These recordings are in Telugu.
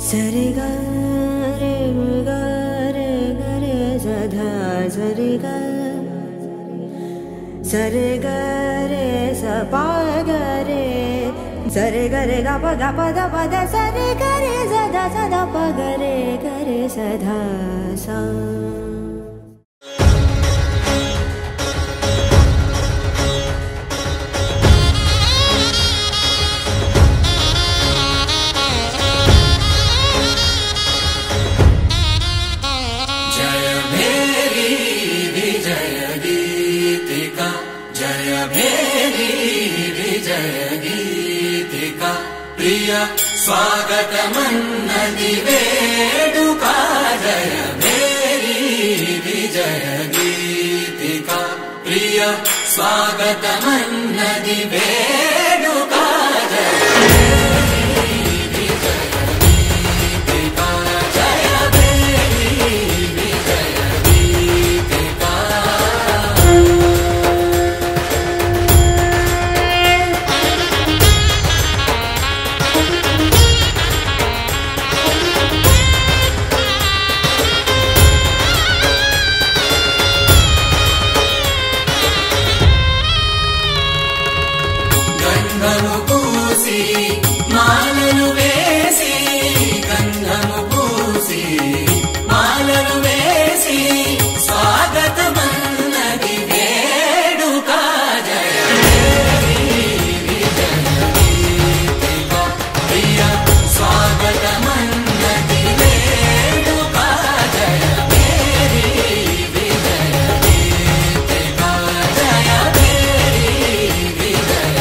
सरे ग रे ग रे ग रे ध सरे ग रे स प ग रे सरे ग रे ग प द प द सरे ग रे स द प ग रे स ध स प्रिय स्वागतमन्नदि वेदुका जय मेरी विजय गीतिका प्रिय स्वागतमन्नदि वेदुका जय मेरी विजय गीतिका जय मेरी विजय गीतिका गंधము పూసి మాలలు వేసి గంధము పూసి మాలలు వేసి స్వాగతమన్నది వేడుక జయ మేరీ విజయ గీతికా ప్రియ స్వాగతమన్నది వేడుక జయ మేరీ విజయ గీతికా జయ మేరీ విజయ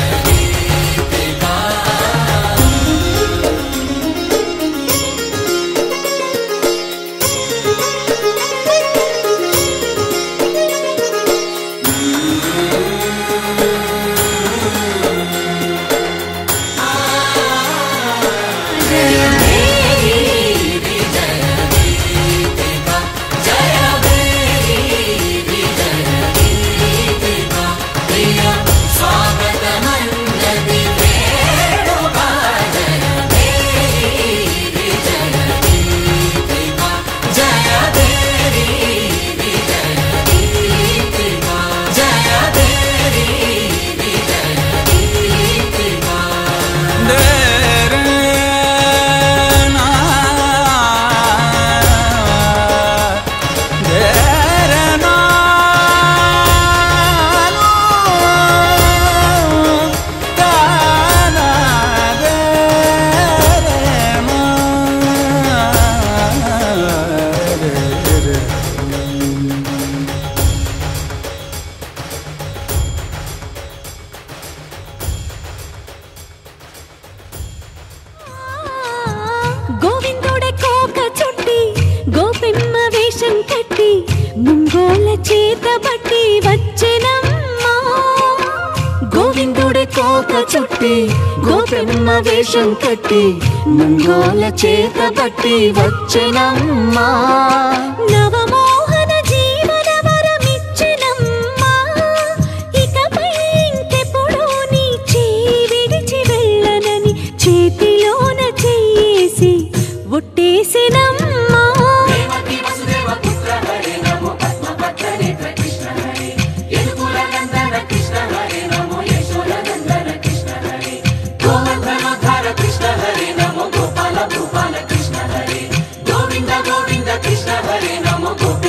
ముంగోల చేతబట్టి వచ్చెనమ్మా గోవిందుడే కోక చుట్టి గోపెమ్మ వేషం కట్టి ముంగోల చేతబట్టి వచ్చెనమ్మా నవమోహన జీవన వరమిచ్చెనమ్మా ఇకపై ఇంకెప్పుడు నీ చేయి విడిచి వెళ్ళనని చేతిలోన చెయ్యేసి ఒట్టేసెనమ్మా Govinda Govinda Krishna Hare Namo Govinda